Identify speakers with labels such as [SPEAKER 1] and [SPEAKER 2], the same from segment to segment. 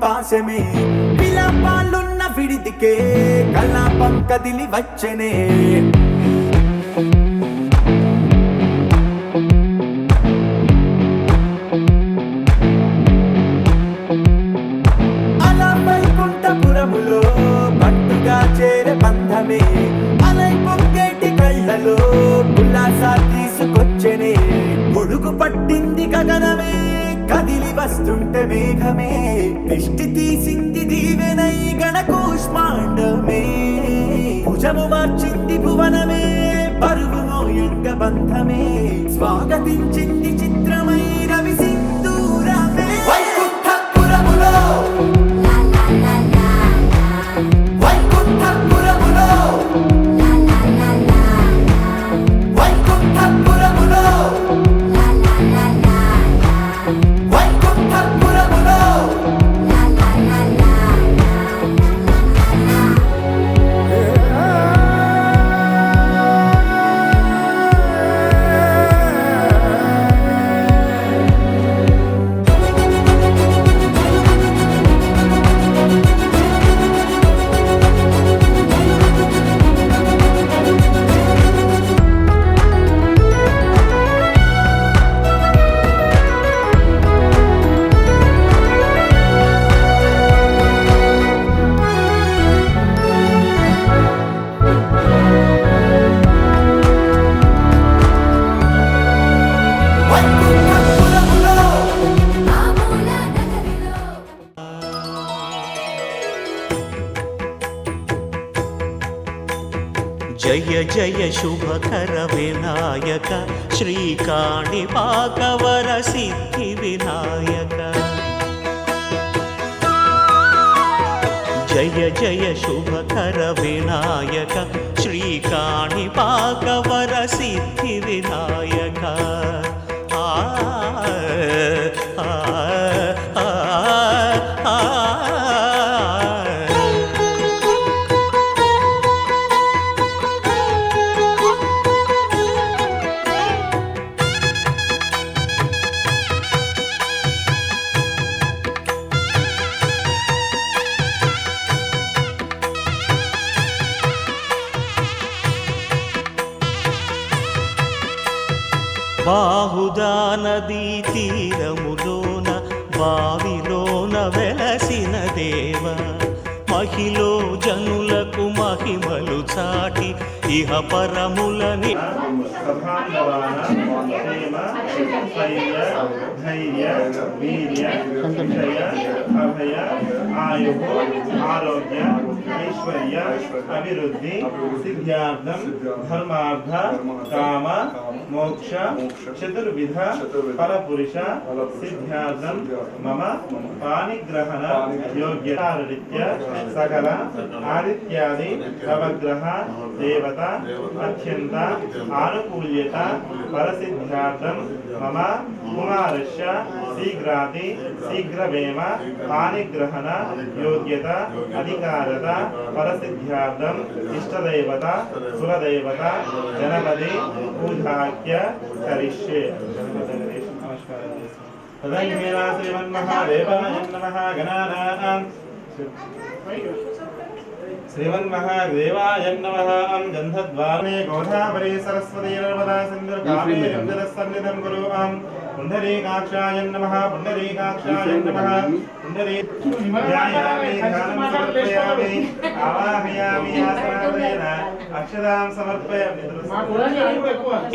[SPEAKER 1] పాశమే విలాపాలున్న విడిదికే కలాపం కదిలి వచ్చనే అలా వైకుంఠపురములో పట్టుగా చేరే బంధమే అలై పొంగేటి కళ్ళలో ఉల్లాసా తీసుకొచ్చనే పొడుగు పట్టింది గగనమే కదిలి వస్తుంటే మేఘమే దృష్టి తీసింది దీవెనై గణకూష్మాండమే భుజము మార్చింది భువనమే పరువు మోయంగ బంధమే స్వాగతించింది చిత్రమై రవి సింధూరమే వైకుంఠపురములో వైకుంఠపురములో వైకుంఠపురములో వైకుంఠపురములో
[SPEAKER 2] జయ జయ శుభకర వినాయక శ్రీకాణిపాకవర సిద్ధి వినాయక జయ జయ శుభకర వినాయక శ్రీకాణిపాకవర సిద్ధి వినాయక బాహుదా నదీ తీరములోన బావిలోన వెలసిన దేవ మహిలో జనులకు మహిమలు చాటి ఇహ పరములని
[SPEAKER 3] ఆరోగ్య ఐశ్వర్య అభివృద్ధి సిద్ధ్యార్థం ధర్మార్థ కామ మోక్ష చతుర్విధ ఫలపురుష సిద్ధ్యార్థం మమ పాణిగ్రహణ యోగ్యతారీత్య సకల ఆదిత్యాది నవగ్రహ దేవత అత్యంత ఆనుకూల్యత ఫలసిద్ధ్యార్థం మమ కుమారస్య శీఘ్రాతి శీఘ్రమేవ పాణిగ్రహణ యోగ్యత అధికారత ఫలసిద్ధ్యార్థం ఇష్టదేవత కులదేవత గణపతి పూజాఖ్య కరిష్యే. తదైవేన శ్రీమన్మహాదేవాయ నమః గణానాం శ్రీమన్మహాదేవాయ నమః గంధద్వారే గోదావరి సరస్వతీ నర్మదా సింధు కావేరీ జలసన్నిధం కురు పుండరీకాక్షాయ నమః పుండరీకాక్షాయ నమః పుండరీకాక్షాయామి ధ్యానం సమర్పయామి ఆవాహయామి ఆసనాదేన అక్షదాం సమర్పయామి.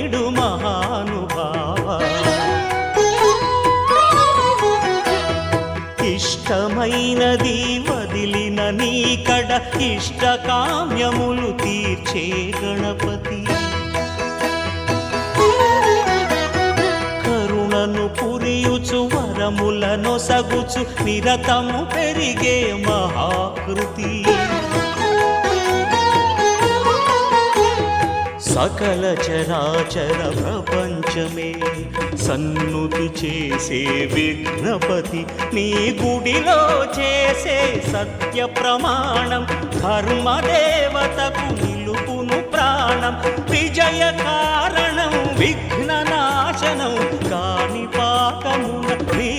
[SPEAKER 2] ఇడు మహానుభావ ఇష్టమైనది వదిలిన నీకడ ఇష్టకామ్యములు తీర్చే గణపతి కరుణను పురియుచు వరములను సగుచు నిరతము పెరిగే మహాకృతి సకల చరాచర ప్రపంచమే సన్నుతి చేసే విఘ్నపతి నీ గుడిలో చేసే సత్య ప్రమాణం ధర్మదేవతకు నిలుపును ప్రాణం విజయ కారణం విఘ్న నాశనం కాణిపాకమున నీ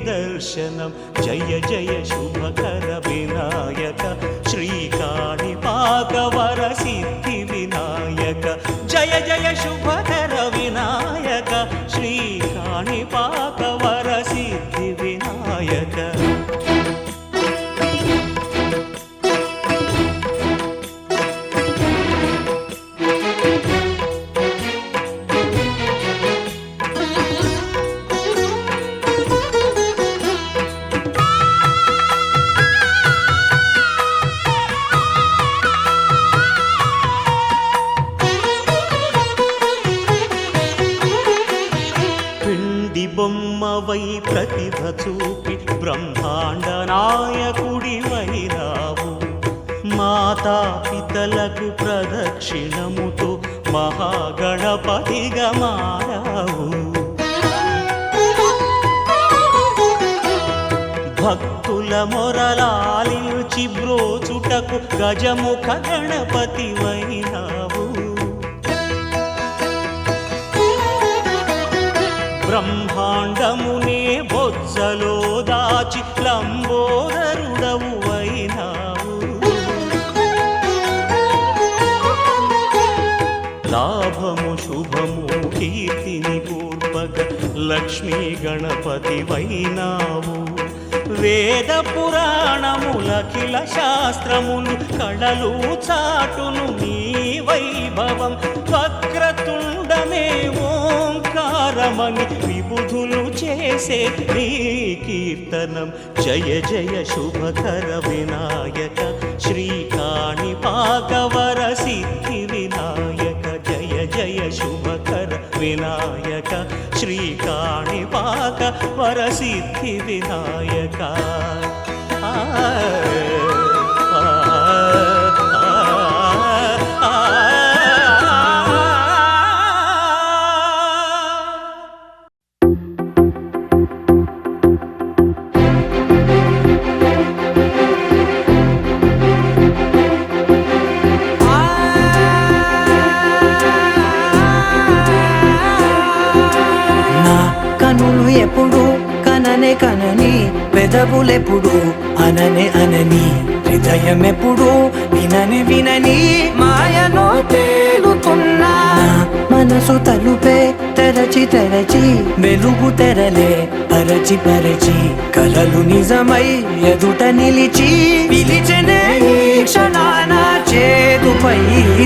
[SPEAKER 2] దర్శనం. దర్శనం జయ జయ శుభకర వినాయక శ్రీకాణిపాక వర సిద్ధి వినాయక జయ జయ శుభకర వినాయక శ్రీకాణిపాక వర సిద్ధి వినాయక బొమ్మవై ప్రతిభ చూపి బ్రహ్మాండ నాయకుడి వైరావు మాతా పితలకు ప్రదక్షిణముతో మహాగణపతిగా మారావు భక్తుల మొరలాలించి బ్రోచుటకు గజముఖ గణపతి వైనావు బ్రహ్మాండమునే బొజ్జలో దాచి లంబోదరుడవు అయినావు లాభము శుభము కీర్తిని పూర్వక లక్ష్మీ గణపతి వైనావు వేద పురాణములఖిల శాస్త్రములు కళలు చాటును నీ వైభవం వక్రతుండమే ఓంకారమని విబుధులు చేసే నీ కీర్తనం జయ జయ శుభకర వినాయక శ్రీకాణిపాక వర సిద్ధి వినాయక జయ జయ శుభకర వినాయక శ్రీకాణిపాక వర సిద్ధి వినాయక
[SPEAKER 4] ఎప్పుడు కననే కనని పెదవులెప్పుడు అననే అనని హృదయం ఎప్పుడు వినని వినని మాయలో తేలుతున్నా మనసు తలుపే తెరచి తెరచి వెలుగు తెరలే పరచి పరచి కలలు నిజమై ఎదుట నిలిచి పిలిచెనే ఈ క్షణాన చేతుపై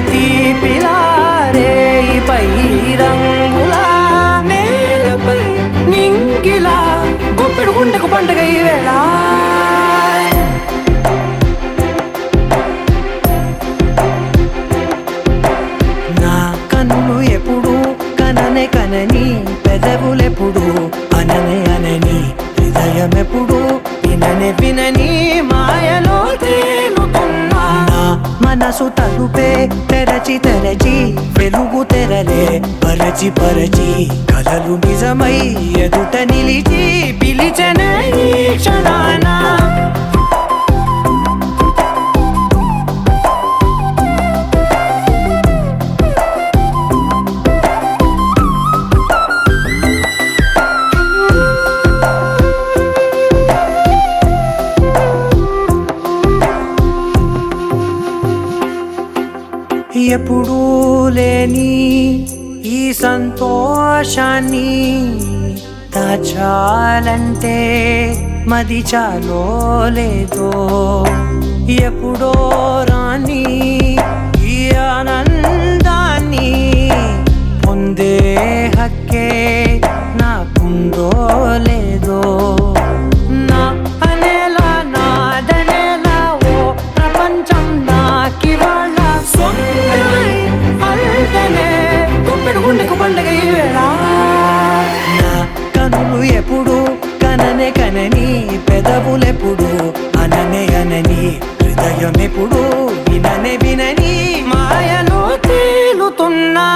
[SPEAKER 4] తీపిలారే పై రంగులా నేలపై నింగిలా గుప్పెడు గుండెకు పండుగ ఈ వేళ నా కన్నులు ఎప్పుడు కననే కనని పెదవులెప్పుడు అననే అనని హృదయం ఎప్పుడు విననే వినని మాయలో తేలుతున్నా మనసు తలుపే తెరచి తెరచి వెలుగు తెరలే పరచి పరచి కలలు నిజమై ఎదుట నిలిచి పిలిచెనే ఈ క్షణాన ఎప్పుడూ లేని ఈ సంతోషాన్ని దాచాలంటే మది చాలో లేదో ఎప్పుడో రాని ఈ ఆనందాన్ని పొందే హక్కే నాకుందో లేదో నా అనేలా నాదనేలా ఓ ప్రపంచం నాకివాళ గుండెకు పండుగ ఈ వేళ నా కనులు ఎప్పుడు కననే కనని పెదవులెప్పుడు అననే అనని హృదయం ఎప్పుడు విననే వినని మాయలో తేలుతున్నా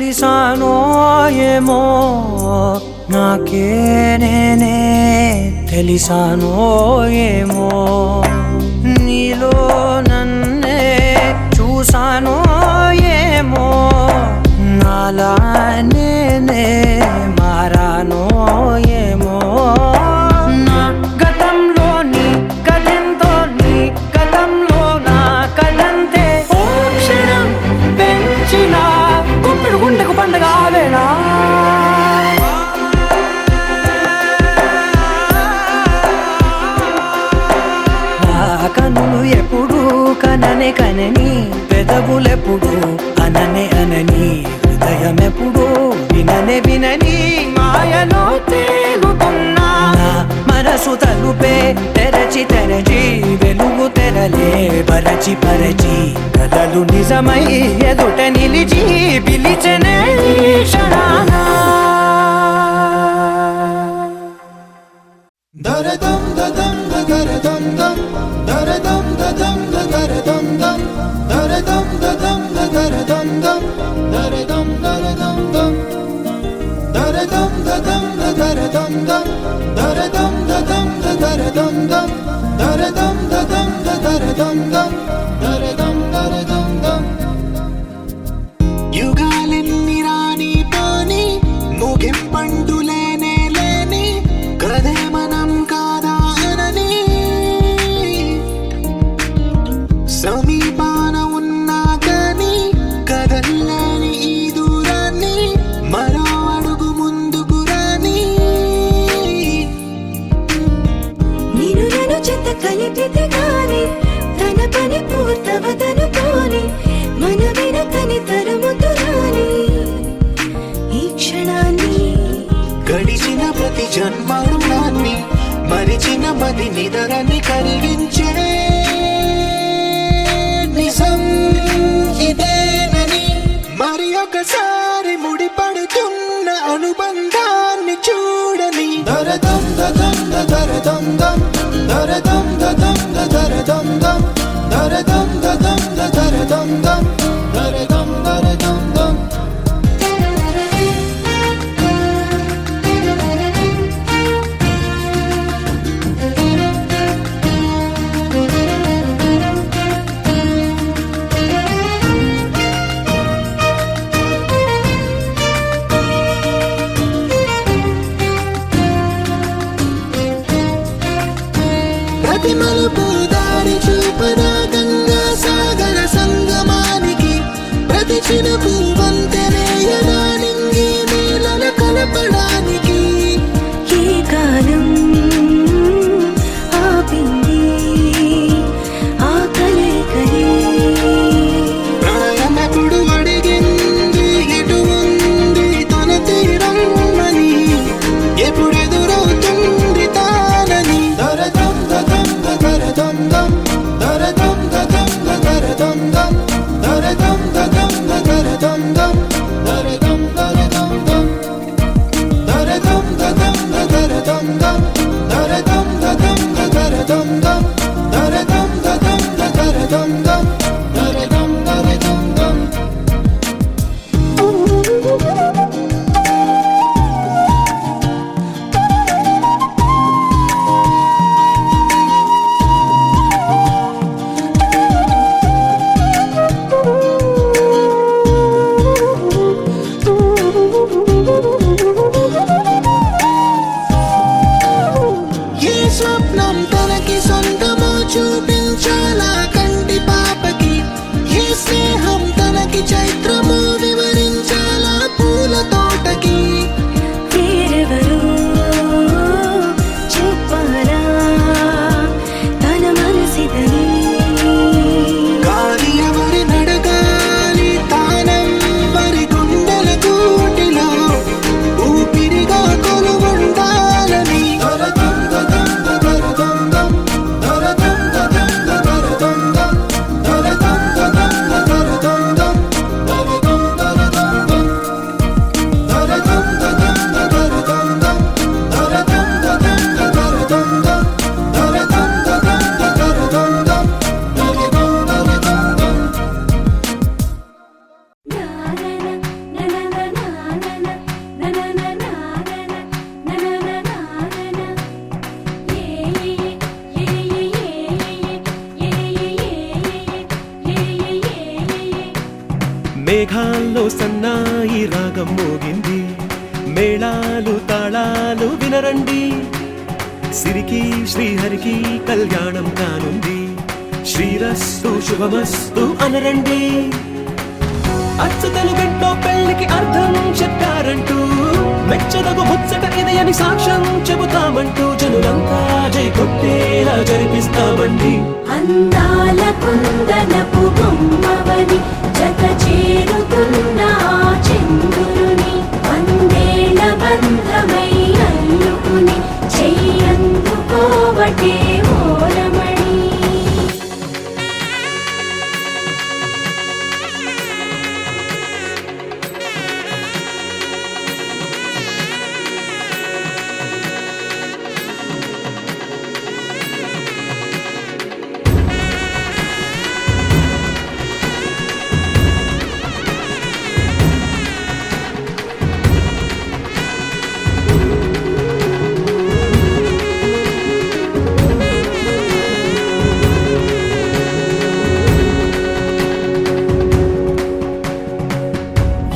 [SPEAKER 4] కలిసానో ఏమో నాకే నేనే తెలిసానో ఏమో నీలో నన్నే చూసానో ఏమో నాలా నేనే మారానో ఏమో నా గతంలోని కథంతో నీ గతంలో నా కథంతే ఓ క్షణం పెంచిన గుప్పెడు గుండెకు పండగ ఆవేళ కనులు ఎప్పుడు కననే కనని పెదవులెప్పుడు అననే అనని హృదయం ఎప్పుడు విననే వినని మాయలో తేలుతున్నా మనసు తలుపే తెరచి తెరచి వెలుగు తెరలే పరచి పరచి కలలు నిజమై ఎదుట నిలిచి పిలిచనే క్షణానా
[SPEAKER 1] దరదం దదం దరదం దం దరదం దదం దరదం దం దరదం దదం దరదం దం దరదం దరదం దం దరదం దదం దరదం దం దరదం దదం దరదం దం దరదం దదం దరదం దం దరదం దరదం దం
[SPEAKER 5] యుగాలెన్ని రాని పోని ముగింపండు లేనే లేని కదే మనం కాదా అనని సమీపాన ఉన్నా కానీ కదల్లేని ఈ దూరాన్ని మరో అడుగు ముందుకు రాని
[SPEAKER 6] నేను నన్ను చెత్త కలిపితే గాని తన పని పూర్తవదనుకోని మన వెనకని తరుముతురాని ఈ క్షణాన్ని
[SPEAKER 5] గడిచిన ప్రతి జన్మరుణాన్ని మరిచిన మది నిదరని కరిగించే నిజం ఇదేనని మరి ఒకసారి ముడిపడుతున్న అనుబంధాన్ని చూడని
[SPEAKER 1] దరదం దదం దరదం దం దరదం దదం దరదం దం దరదం దదం దరదం దం దరదం దరదం దం
[SPEAKER 5] ప్రతి మలుపు దారి చూపదా గంగా సాగర సంగమానికి
[SPEAKER 7] మేఘాల్లో సన్నాయి రాగం మోగింది, మేళాలు తాళాలు వినరండి, సిరికి శ్రీహరికి కళ్యాణం కానుంది, శ్రీరస్తు శుభమస్తు అనరండి. అచ్చు తెలుగింటో పెళ్లికి అర్థం చెప్పారంటూ, మెచ్చదగు ముచ్చట ఇది అని సాక్ష్యం చెబుతామంటూ, జనులంతా జై కొట్టేలా జరిపిస్తామండి.
[SPEAKER 6] అందాల కుందనపు బొమ్మవని జత చేరుతున్న ఆ చంద్రుని, వందేళ్ల బంధమై అల్లుకుని చెయ్యందుకోవటే ఓరమణి.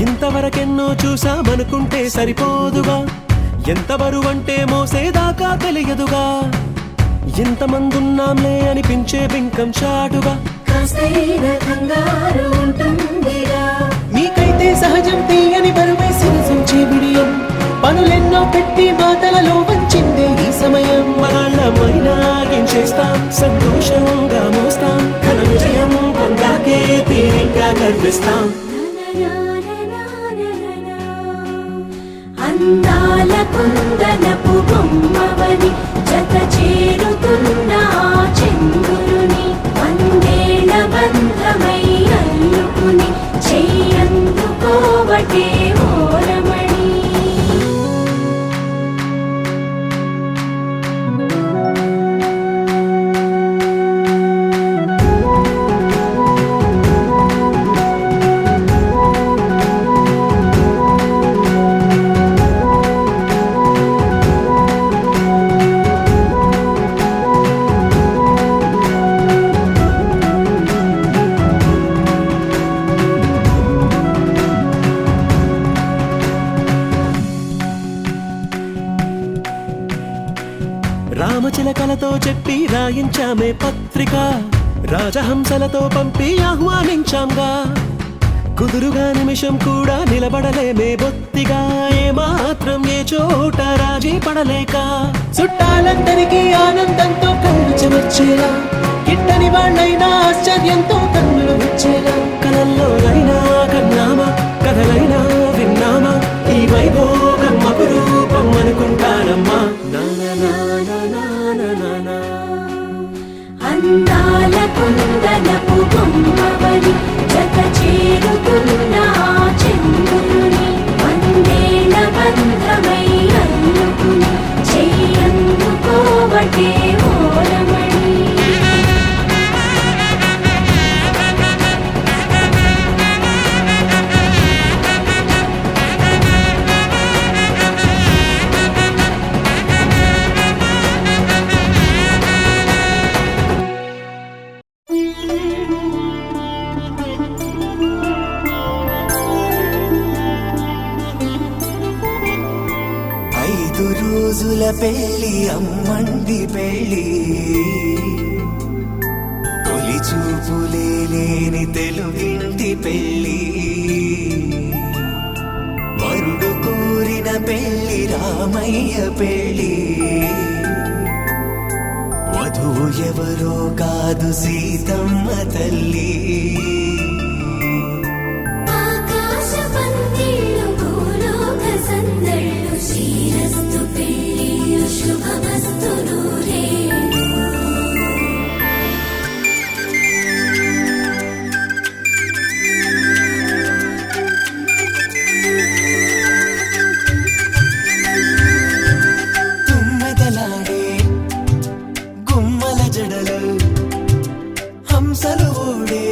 [SPEAKER 7] ఇంతవరకెన్నో చూసామనుకుంటే సరిపోదుగా, ఎంత బరువంటే మోసేదాకా తెలియదుగా, ఇంతమందున్నాంలే అనిపించే బింకం చాటుగా,
[SPEAKER 6] కాస్తైన కంగారు ఉంటుందిరా.
[SPEAKER 4] మీకైతే సహజం తీయని బరువే సిరసించే బిడియం, పనులెన్నో పెట్టి మాటలలో వంచిందే ఈ సమయం.
[SPEAKER 7] మనాళ్ళమైనా ఏం చేస్తాం, సంతోషంగా మోస్తాం, ఘన విజయం పొందాకే తీరిగ్గా గర్విస్తాం.
[SPEAKER 6] అందాల కుందనపు బొమ్మవని జత చేరుతున్న ఆ చంద్రుని, వందేళ్ల బంధమై అల్లుకుని చెయ్యందుకోవటే ఓరమణి.
[SPEAKER 7] రామచిలకలతో చెప్పి రాయించామే పత్రిక, రాజహంసలతో పంపి ఆహ్వానించాంగా, కుదురుగా నిమిషం కూడా నిలబడలేమే బొత్తిగా, ఏ మాత్రం ఏ చోట రాజీ పడలేక,
[SPEAKER 4] చుట్టాలందరికీ ఆనందంతో కళ్ళు చెమర్చేలా, గిట్టని వాళ్ళైనా ఆశ్చర్యంతో కన్నులు వచ్చేలా,
[SPEAKER 7] కలల్లోనైనా కన్నామా కథలైనా విన్నామా, ఈ వైభోగం అపురూపం అనుకుంటానమ్మా.
[SPEAKER 6] అందాల కుందనపు బొమ్మవని జత చేరుతున్న ఆ చంద్రుని, వందేళ్ల బంధమై అల్లుకుని చెయ్యందుకోవటే ఓరమణి.
[SPEAKER 5] రోజుల పెళ్లి అమ్మంది పెళ్లి, తొలి చూపులే లేని తెలుగింటి పెళ్లి, వరుడు కోరిన పెళ్లి రామయ్య పెళ్లి, వధువు ఎవరో కాదు సీతమ్మ తల్లి. హంసలు ఓడే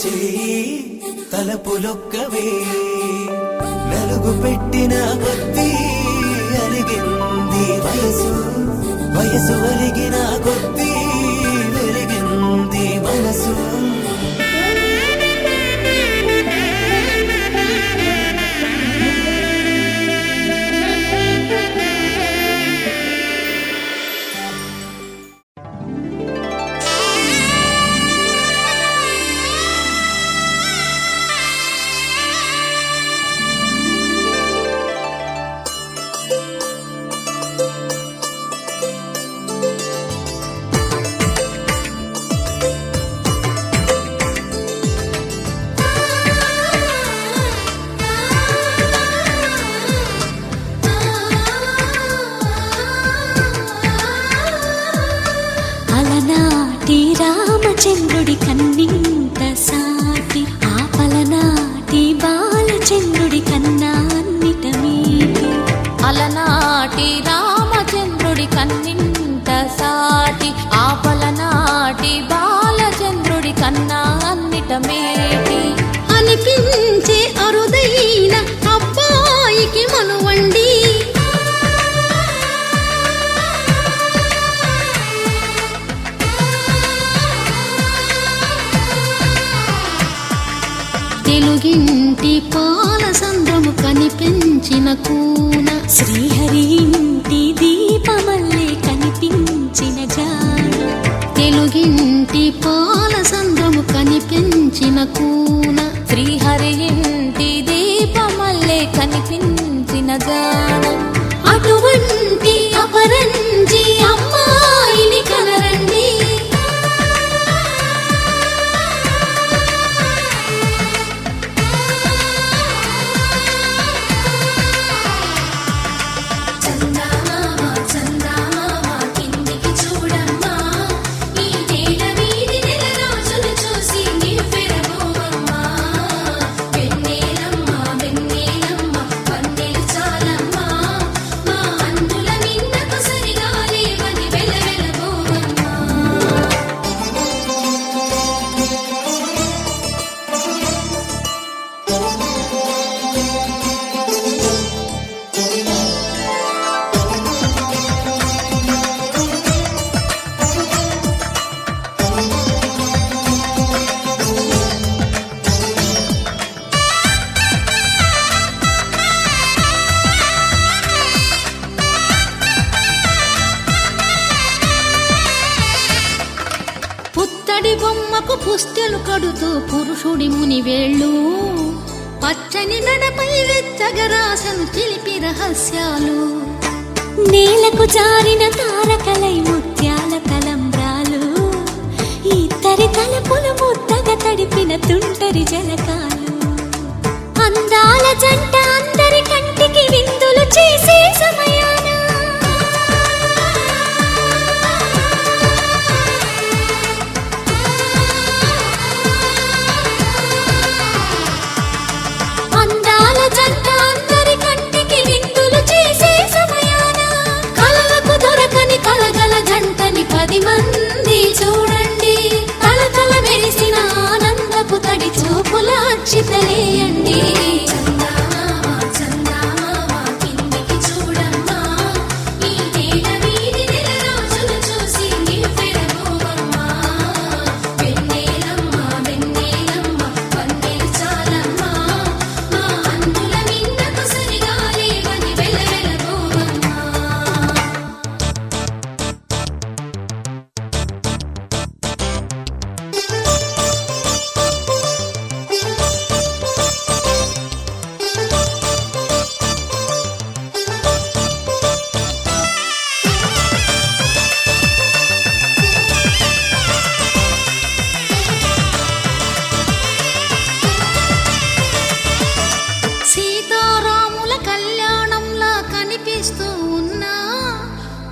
[SPEAKER 5] చేయి తలపులొక్కవే నలుగు పెట్టిన కొద్దీ అలిగింది వయసు వయసు అలిగిన కొద్దీ వెలిగింది మనసు
[SPEAKER 6] అలనాటి రామచంద్రుడి కన్నింత సాటి ఆపలనాటి బాలచంద్రుడి కన్నా అన్నిట మీటి
[SPEAKER 8] అలనాటి రామచంద్రుడి కన్నింత సాటి ఆపలనాటి బాలచంద్రుడి కన్నా అన్నిట మేటి
[SPEAKER 6] అనిపించే అరుదైన అబ్బాయికి మనువండి తెలుగింటి పాల సంద్రము కనిపించిన కూన శ్రీహరి ఇంటి దీపమల్లే కనిపించిన జాడ తెలుగింటి పాల సంద్రము కనిపించిన కూన
[SPEAKER 8] శ్రీహరి ఇంటి దీపమల్లే కనిపించిన జాడ
[SPEAKER 6] అటువంటి అపరంజి అమ్మాయిని కనరండి పుత్తడి బొమ్మకు పుస్తెలు కడుతూ పురుషుడి ముని వేళ్ళు పచ్చని నడపై వెచ్చగరాసను చిలిపి రహస్యాలు నేలకు జారిన తారకలై ముత్యాల తలంబ్రాలు ఇద్దరి తలపులు ముద్దగా తడిపిన తుంటరి జలకాలు అందాల జంట అందరి కంటికి విందులు చేసే సమయాన అందాల జంట అందరి కంటికి విందులు చేసే సమయాన కలలకు దొరకని కలగల జంటని 10 మంది చూడండి తలతల మెరిసిన ఆనందపు తడి చూపుల అచ్చితలేయండి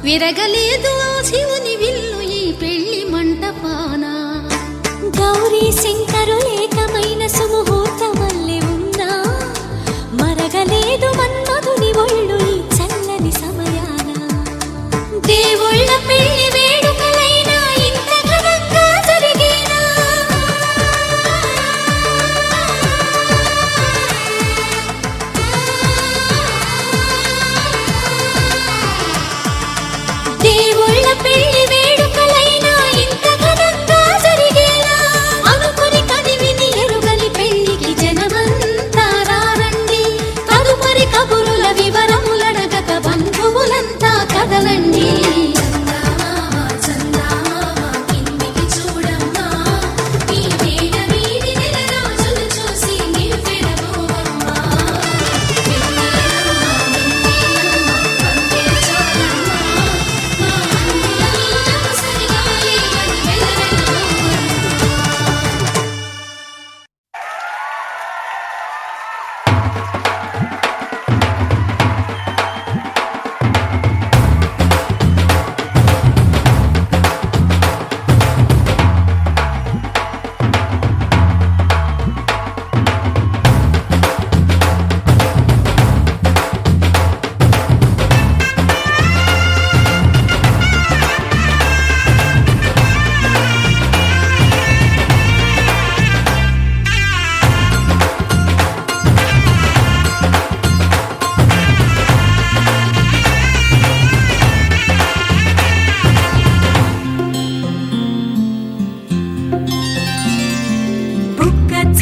[SPEAKER 6] విరగలేదు ఆ శివుని విల్లు ఈ పెళ్లి మంటపాన గౌరీ శంకరులేకమైన సుముహూర్తమల్లె ఉన్నా మరగలేదు మన్మధుని ఒళ్ళు ఈ చల్లని సమయాన దేవుళ్ళ పెళ్లి వేడుకలైనా ఇంత ఘనంగా జరిగేనా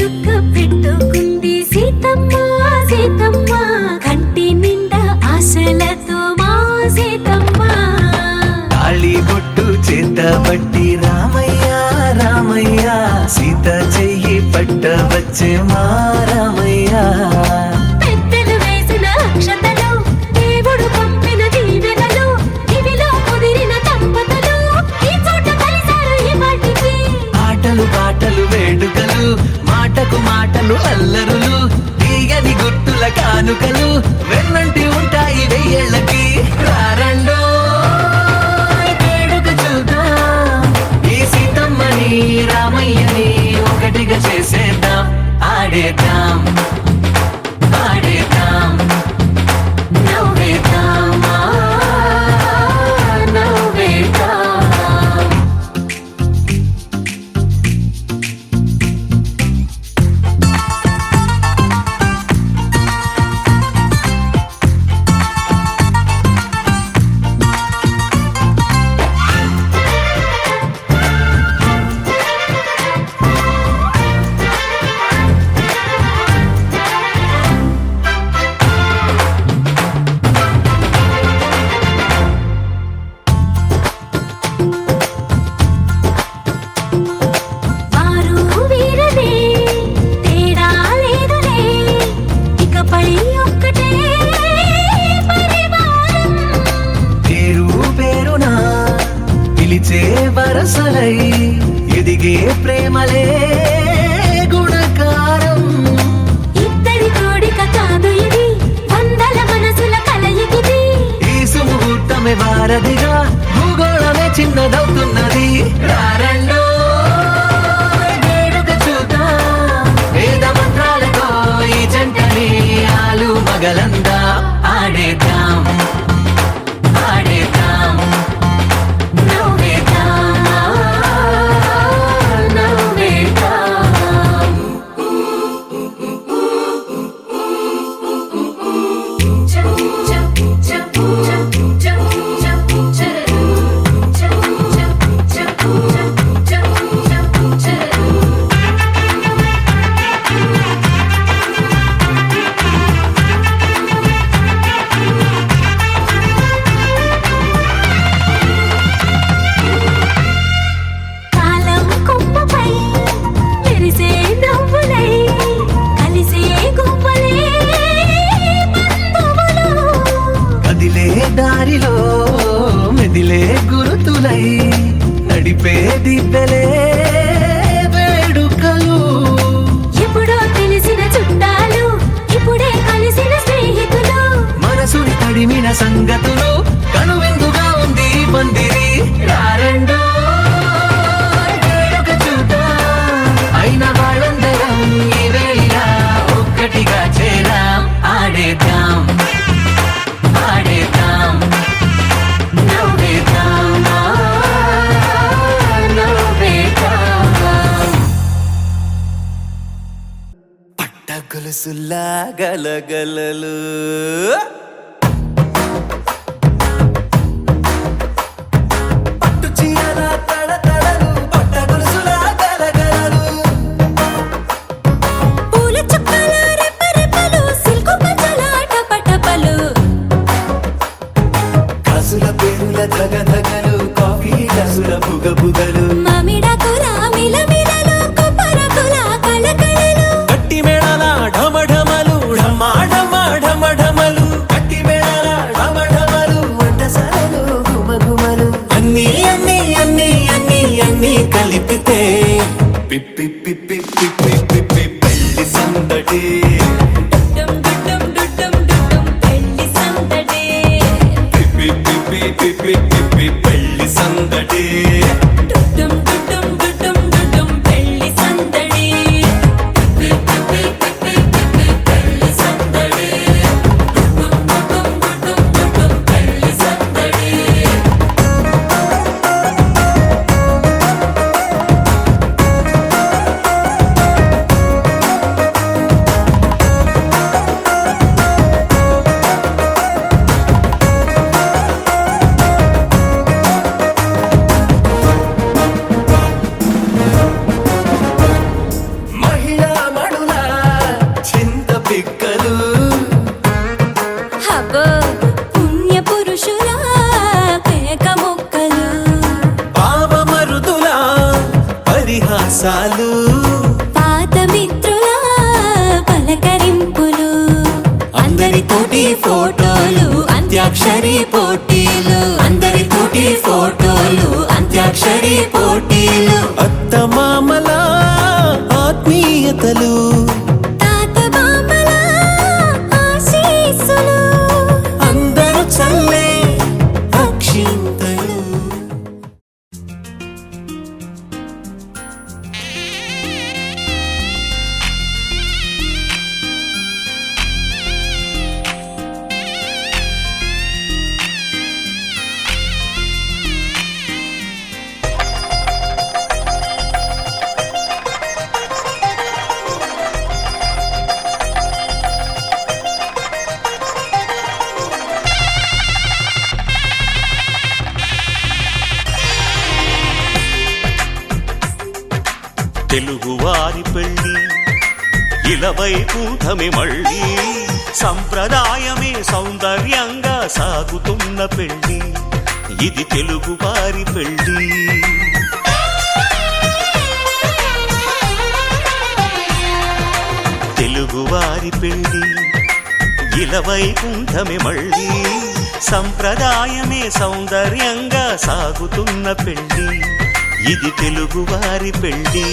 [SPEAKER 6] చుక్క పెట్టుకుంది సీతమ్మ సీతమ్మ కంటి నిండా ఆశలతో మా సీతమ్మ
[SPEAKER 5] తాళి బొట్టు చేతబట్టి రామయ్య రామయ్య సీత చెయ్యి పట్టవచ్చే మా రామయ్య
[SPEAKER 6] పెద్దలు వేసిన అక్షతలు దేవుడు పంపిన దీవెనలు ఇవిలో కుదిరిన దంపతులు ఈ చోట కలిసారు ఈ వాటికి
[SPEAKER 5] ఆటలు పాటలు వేడుకలు మాటకు మాటలు అల్లరులు తీయని గుట్టుల కానుకలు వెన్నంటి ఉంటాయి వెయ్యేళ్ళకి రారండో వేడుక చూద్దాం ఈ సీతమ్మని రామయ్యని ఒకటిగా చేసేద్దాం ఆడేద్దాం ఆడేద్దాం నవ్వేద్దాం నవ్వేద్దాం
[SPEAKER 6] వారు వీరనే తేడా లేదులే ఇకపై ఒక్కటే పరివారం
[SPEAKER 5] పేరు పేరునా పిలిచే వరసలై ఎదిగే ప్రేమలే గుణకారం
[SPEAKER 6] ఇద్దరి కోడిక కాదు ఇది వందల మనసుల కలయికిది
[SPEAKER 5] ఈ సుముహూర్తమే వారధిగా భూగోళమే చిన్నదవుతున్నది రారండో వేడుక చూద్దాం వేద మంత్రాలతో ఈ జంటని ఆలు మగలందా ఆడేద్దాం ఆడేద్దాం నవ్వేద్దాం నవ్వేద్దాం కాలం కొమ్మపై మెరిసే నవ్వులై కలిసే గువ్వలే బంధువులు కదిలే దారిలో మెదిలే గురుతులై నడిపే దిబ్బెలే వేడుకలు
[SPEAKER 6] ఎప్పుడో తెలిసిన చుట్టాలు ఇప్పుడే కలిసిన స్నేహితులు
[SPEAKER 5] మనసుని తడిమిన సంగతులు కనువిందుగా ఉంది ఈ పందిరి రారండో వేడుక చూద్దాం అయిన వాళ్ళందరం ఈ వేళ ఒక్కటిగా చేరాం ఆడేద్దాం ఆడేద్దాం నవ్వేద్దాం నవ్వేద్దాం పట్టగొలుసుల్లా గలగలలు పట్టు చీరల తడతడలు పట్టగొలుసులా గలగలలు
[SPEAKER 6] పూల చుక్కల రెప్పరెప్పలు సిల్కు పంచల టపటపలు
[SPEAKER 5] కాసుల పేరుల ధగధగలు కాఫీ గ్లాసుల బుగబుగలు
[SPEAKER 6] మామిడాకుల మిలమిలలు కొబ్బరకుల కళకళలు
[SPEAKER 7] గట్టి మేళాల ఢమఢమలు ఢమాఢమఢమఢమలు
[SPEAKER 5] కట్టి మేళాల ఢమఢమలు వంటసాలలు గుమగుమలు
[SPEAKER 7] అన్నీ అన్నీ అన్నీ అన్నీ అన్నీ కలిపితే
[SPEAKER 5] పిప్పి పిప్పి పిప్పి పిప్పి పెళ్లి సందడి
[SPEAKER 6] డుడ్డం డుడ్డం డుడ్డం డుడ్డం పెళ్లి సందడి
[SPEAKER 5] పిప్పి పిప్పి పిప్పి పిప్పి పెళ్లి సందడి
[SPEAKER 6] డుడ్డం డుడ్డం డుడ్డం డుడ్డం పెళ్లి సందడి పిప్పి పిప్పి పిప్పి పిప్పి పెళ్లి సందడి డుడ్డం డుడ్డం డుడ్డం డుడ్డం పెళ్లి సందడి
[SPEAKER 7] ఫోటోలు అంత్యాక్షరి పోటీలు అందరితోటి ఫోటోలు అంత్యాక్షరి పోటీలు
[SPEAKER 4] అత్తమామల ఆత్మీయతలు
[SPEAKER 7] తాత బామ్మల ఆశీస్సులు
[SPEAKER 4] అందరూ చల్లే అక్షింతలు.
[SPEAKER 2] తెలుగువారి పెళ్ళి ఇలవైకుంఠమే మళ్ళీ సంప్రదాయమే సౌందర్యంగా సాగుతున్న పెళ్ళి ఇది తెలుగువారి పెళ్ళి. తెలుగువారి పెళ్ళి ఇలవైకుంఠమే మళ్ళీ సంప్రదాయమే సౌందర్యంగా సాగుతున్న పెళ్ళి ఇది తెలుగువారి పెళ్ళి.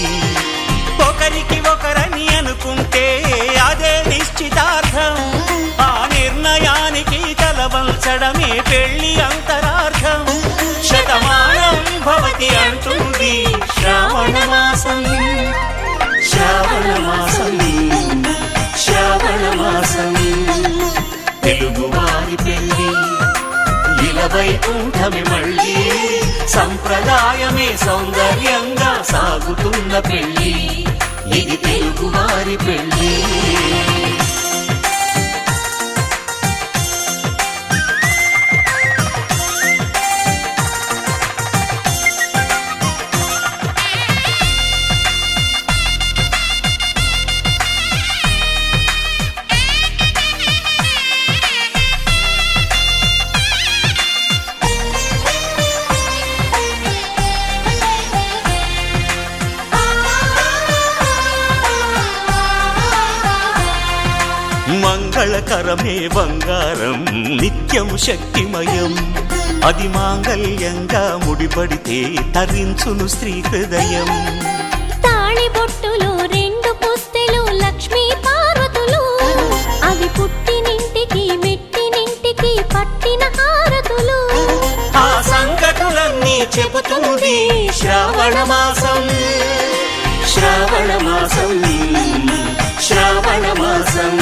[SPEAKER 2] ఒకరికి ఒకరని అనుకుంటే అదే నిశ్చితార్థం, ఆ నిర్ణయానికి తలవంచడమే పెళ్ళి అంతరార్థం. శతమానం భవతి అంటుంది శ్రావణ మాసం, శ్రావణ మాసం, శ్రావణ మాసం. తెలుగువారి పెళ్ళి ఇలవైకుంఠమే మళ్ళీ సంప్రదాయమే సౌందర్యంగా సాగుతున్న పెళ్ళి ఇది తెలుగువారి పెళ్ళి. మంగళకరమే బంగారం నిత్యం శక్తిమయం, అది మాంగళ్యంగా ముడిపడితే తరించును స్త్రీ హృదయం.
[SPEAKER 8] తాళి బొట్టులో 2 పుస్తెలు లక్ష్మీ పార్వతులు, అవి పుట్టినింటికి మెట్టినింటికి పట్టిన హారతులు.
[SPEAKER 2] ఆ సంగతులన్నీ చెబుతుంది శ్రావణ మాసం, శ్రావణ మాసం, శ్రావణ మాసం.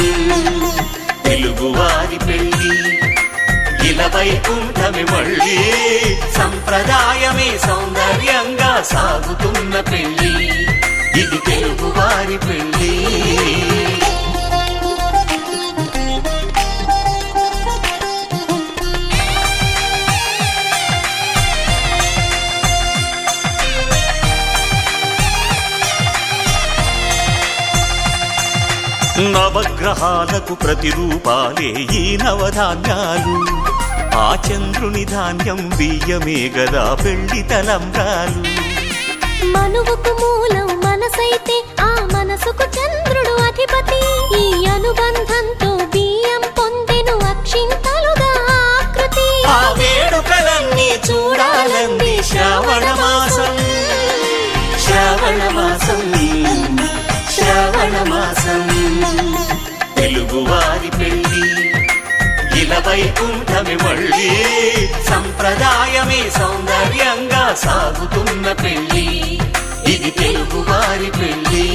[SPEAKER 2] తెలుగువారి పెళ్ళి ఇలవైకుంఠమే మళ్ళీ సంప్రదాయమే సౌందర్యంగా సాగుతున్న పెళ్ళి ఇది తెలుగువారి పెళ్ళి. నవగ్రహాలకు ప్రతిరూపాలే ఈ నవధాన్యాలు, ఆ చంద్రుని ధాన్యం బియ్యమే గదా పెళ్లి తలంబ్రాలు.
[SPEAKER 8] మనువుకు మూలం మనసైతే ఆ మనసుకు చంద్రుడు అధిపతి, ఈ అనుబంధంతో బియ్యం పొందెను అక్షింతలుగా ఆకృతి.
[SPEAKER 2] ఆ వేడుకలన్నీ చూడాలంది శ్రావణ మాసం, శ్రావణ మాసం, శ్రావణ మాసం. తెలుగువారి పెళ్ళి ఇలవైకుంఠమే మళ్ళీ సంప్రదాయమే సౌందర్యంగా సాగుతున్న పెళ్ళి ఇది తెలుగువారి పెళ్ళి.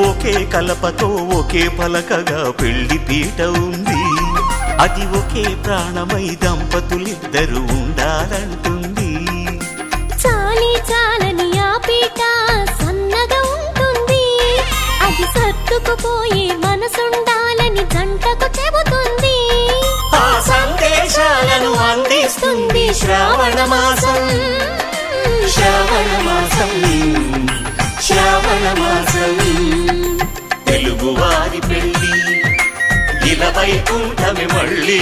[SPEAKER 2] ఒకే కలపతో ఒకే పలకగా పెళ్లి పీట ఉంది, అది ఒకే ప్రాణమై దంపతులిద్దరూ ఉండాలంటుంది.
[SPEAKER 8] చాలి చాలని ఆ పీట సన్నగా ఉంటుంది, అది సర్దుకుపోయే మనసుండాలని జంటకు చెబుతుంది.
[SPEAKER 2] ఆ సందేశాలను అందిస్తుంది
[SPEAKER 5] శ్రావణ మాసం శ్రావణ మాసం శ్రావణ మాసం తెలుగువారి పెళ్ళి ఇలా వైకుంఠమే మళ్ళీ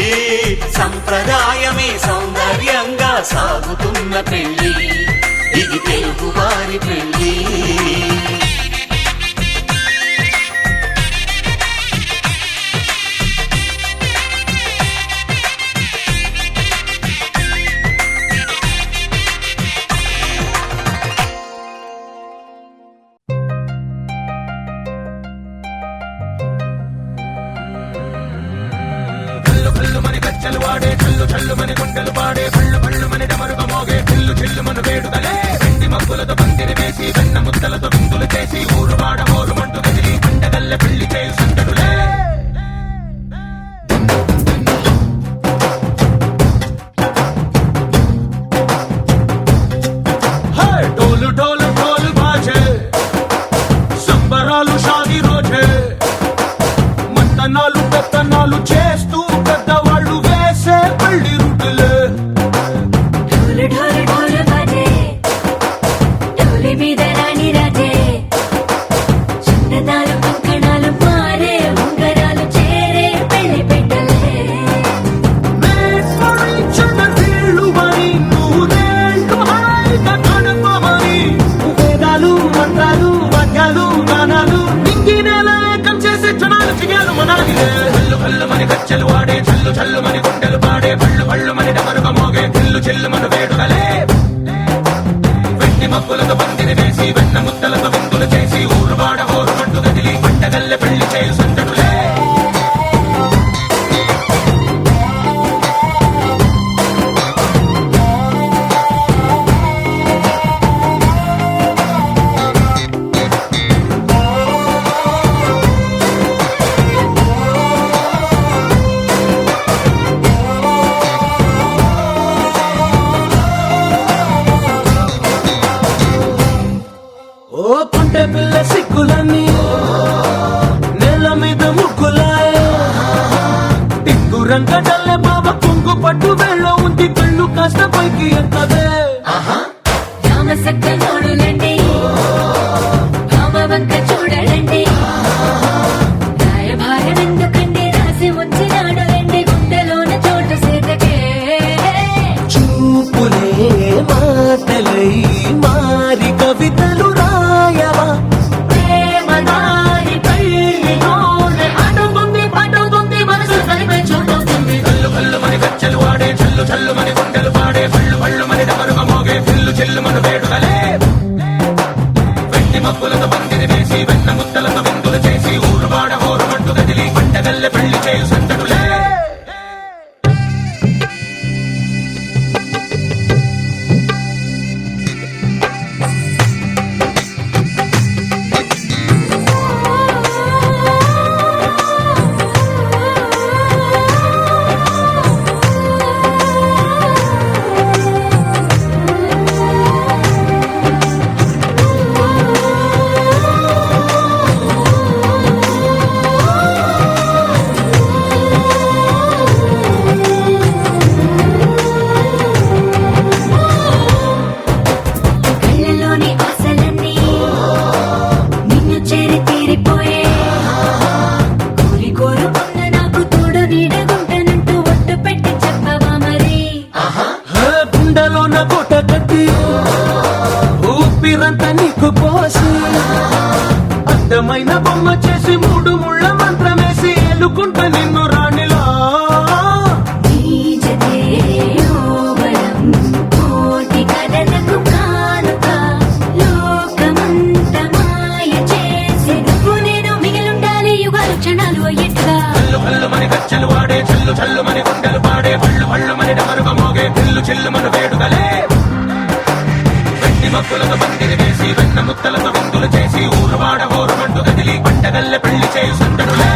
[SPEAKER 5] సంప్రదాయమే సౌందర్యంగా సాగుతున్న పెళ్ళి ఇది తెలుగువారి పెళ్ళి
[SPEAKER 9] ढोल ढोल ढोल बाजे సంబరాలు షాదీ రోజే మంతనాలు పెత్తనాలు చేస్తూ పెద్దవాళ్ళు వేసే పెళ్లి రుటులే
[SPEAKER 6] ढोल ढोल ढोल बाजे ढोली మీద రాణి రాజే చిన్నదాలు కంకణాలు మారే ఉంగరాలు చేరే పెళ్లి పెట్టలే
[SPEAKER 9] Made for each other వీళ్ళు మరి నూరేళ్ళు హాయిగా గడపమని వేదాలు మంత్రాలు వాద్యాలు గానాలు నింగినేల ఏకం చేసే క్షణాలు చిగాలు మనాలిలే హల్లు హల్లు మని కచ్చెలు వాడే చల్లు చల్లు మని గుండెలు పాడే పళ్ళు పళ్ళు మని డమరుగ మోగే చిల్లు చిల్లు మన వేడుకలే వెండి మబ్బులతో పందిరి వేసి వెన్న ముద్దలతో విందులు చేసి ఊరు వాడ ఊరు మంటు గదిలి పంటగల్లె పెళ్లి చేయు సందడులే ఓ పుంటె పిల్ల సిక్కులన్నీ నేల మీద ముగ్గులాయ టింగు రంగడల్లె బాబా కుంగు పట్టు వెళ్ళ ఉంది కళ్ళు కాస్త పైకి ఎక్కదే
[SPEAKER 6] రామ సక్క నోడులండి రామ వంక చూడడండి రాయభారం ఎందుకండి రాసి ఉంచినాడు రండి గుండెలోన చోటు సీతకే
[SPEAKER 4] చూపులే మాటలై మారి కవితలు రాయవా
[SPEAKER 6] ప్రేమ దారి పెళ్లిలోనే అడుగుంది పడుతుంది మనసు కలిపే చోటవుతుంది
[SPEAKER 9] కల్లు కల్లు మని కచ్చెలు వాడే చల్లు చల్లు మని గుండెలు పాడే పళ్ళు పళ్ళు మని డమరుగ మోగే చిల్లు చిల్లు మన వేడుకలే వెండి మబ్బులతో పందిరి వేసి వెన్న ముద్దలతో విందులు చేసి ఊరు వాడ ఊరు మంటు గదిలి పంటగల్లె పెళ్లి చేయు సందడులే
[SPEAKER 6] కళ్ళలోని ఆశలన్నీ నిన్ను చేరి తీరిపోయే కోరి కోరుకున్న నాకు తోడు నీడగుంటనంటూ ఒట్టు పెట్టి చెప్పవా మరి
[SPEAKER 9] గుండెలోన కోట కట్టి ఊపిరంతా నీకు పోసి అందమైన బొమ్మ చేసి మూడు ముళ్ళ మంత్రమేసి ఎలుకుంట నిన్ను రాణిలా
[SPEAKER 6] నీ జతే ఓవరం కోటి కలలకు కానుక లోకమంత మాయ చేసి నువ్వు నేను మిగిలుండాలి యుగాలు క్షణాలు అయ్యేట్టుగా
[SPEAKER 9] కల్లు కల్లు మని కచ్చెలు వాడే చల్లు చల్లు మని గుండెలు పాడే పళ్ళు పళ్ళు మని డమరుగ మోగే చిల్లు చిల్లు మన వేడుకలే వెండి మబ్బులతో పందిరి వేసి వెన్న ముద్దలతో విందులు చేసి ఊరు వాడ ఊరు మంటు గదిలి పంటగల్లె పెళ్లి చేయు సందడులే